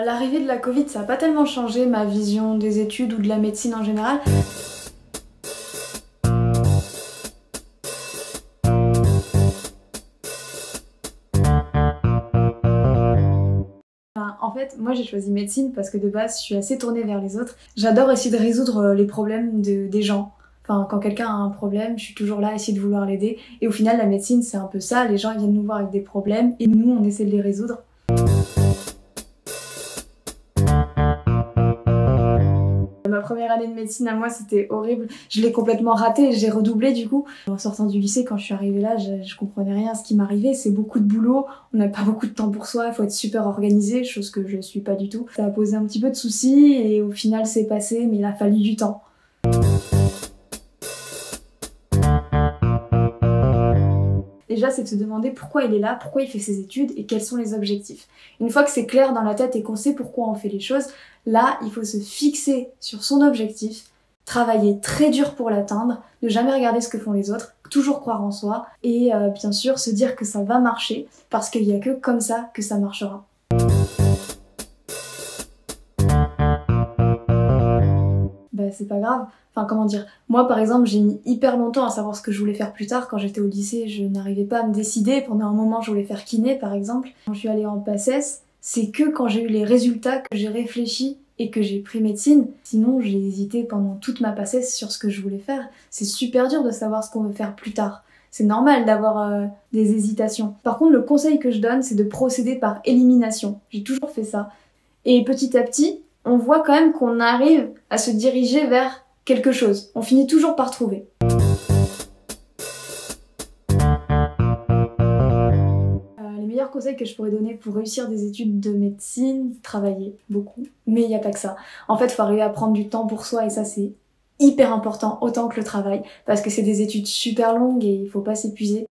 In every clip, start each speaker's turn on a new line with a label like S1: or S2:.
S1: L'arrivée de la Covid, ça n'a pas tellement changé ma vision des études ou de la médecine en général. En fait, moi j'ai choisi médecine parce que de base je suis assez tournée vers les autres. J'adore essayer de résoudre les problèmes des gens. Enfin, quand quelqu'un a un problème, je suis toujours là à essayer de vouloir l'aider. Et au final, la médecine c'est un peu ça. Les gens ils viennent nous voir avec des problèmes et nous on essaie de les résoudre. Ma première année de médecine à moi c'était horrible, je l'ai complètement ratée, j'ai redoublé du coup. En sortant du lycée, quand je suis arrivée là, je comprenais rien à ce qui m'arrivait, c'est beaucoup de boulot, on n'a pas beaucoup de temps pour soi, il faut être super organisé, chose que je suis pas du tout. Ça a posé un petit peu de soucis et au final c'est passé, mais il a fallu du temps. Déjà, c'est de se demander pourquoi il est là, pourquoi il fait ses études et quels sont les objectifs. Une fois que c'est clair dans la tête et qu'on sait pourquoi on fait les choses, là, il faut se fixer sur son objectif, travailler très dur pour l'atteindre, ne jamais regarder ce que font les autres, toujours croire en soi et bien sûr se dire que ça va marcher parce qu'il n'y a que comme ça que ça marchera. Bah, c'est pas grave. Enfin, comment dire, moi par exemple j'ai mis hyper longtemps à savoir ce que je voulais faire plus tard. Quand j'étais au lycée, je n'arrivais pas à me décider. Pendant un moment je voulais faire kiné par exemple. Quand je suis allée en PACES, c'est que quand j'ai eu les résultats que j'ai réfléchi et que j'ai pris médecine. Sinon j'ai hésité pendant toute ma PACES sur ce que je voulais faire. C'est super dur de savoir ce qu'on veut faire plus tard. C'est normal d'avoir des hésitations. Par contre le conseil que je donne c'est de procéder par élimination. J'ai toujours fait ça. Et petit à petit, on voit quand même qu'on arrive à se diriger vers quelque chose. On finit toujours par trouver. Les meilleurs conseils que je pourrais donner pour réussir des études de médecine, travailler beaucoup. Mais il n'y a pas que ça. En fait, il faut arriver à prendre du temps pour soi et ça c'est hyper important, autant que le travail. Parce que c'est des études super longues et il ne faut pas s'épuiser.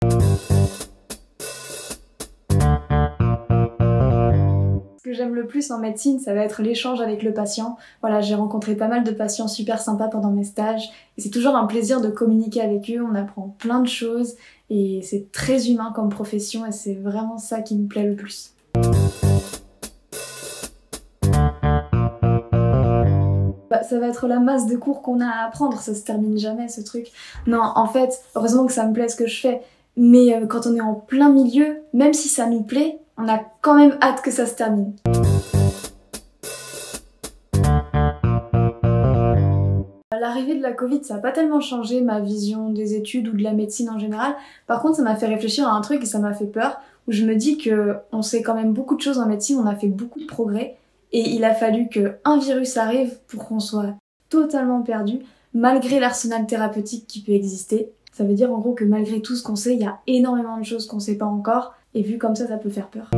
S1: Ce que j'aime le plus en médecine, ça va être l'échange avec le patient. Voilà, j'ai rencontré pas mal de patients super sympas pendant mes stages et c'est toujours un plaisir de communiquer avec eux, on apprend plein de choses et c'est très humain comme profession et c'est vraiment ça qui me plaît le plus. Ça va être la masse de cours qu'on a à apprendre, ça se termine jamais ce truc. Non, en fait, heureusement que ça me plaît ce que je fais, mais quand on est en plein milieu, même si ça nous plaît, on a quand même hâte que ça se termine. L'arrivée de la Covid, ça n'a pas tellement changé ma vision des études ou de la médecine en général. Par contre, ça m'a fait réfléchir à un truc et ça m'a fait peur, où je me dis qu'on sait quand même beaucoup de choses en médecine, on a fait beaucoup de progrès, et il a fallu qu'un virus arrive pour qu'on soit totalement perdu, malgré l'arsenal thérapeutique qui peut exister. Ça veut dire en gros que malgré tout ce qu'on sait, il y a énormément de choses qu'on sait pas encore, et vu comme ça peut faire peur.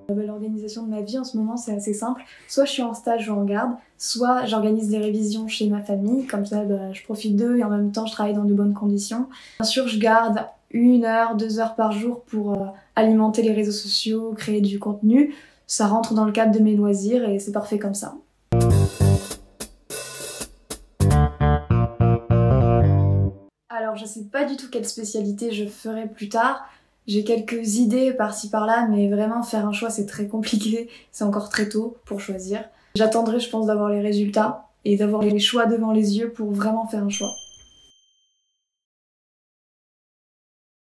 S1: L'organisation de ma vie en ce moment c'est assez simple, soit je suis en stage ou en garde, soit j'organise des révisions chez ma famille, comme ça je profite d'eux et en même temps je travaille dans de bonnes conditions. Bien sûr je garde 1 heure, 2 heures par jour pour alimenter les réseaux sociaux, créer du contenu, ça rentre dans le cadre de mes loisirs et c'est parfait comme ça. Alors je sais pas du tout quelle spécialité je ferai plus tard. J'ai quelques idées par-ci par-là, mais vraiment faire un choix c'est très compliqué, c'est encore très tôt pour choisir. J'attendrai je pense d'avoir les résultats et d'avoir les choix devant les yeux pour vraiment faire un choix.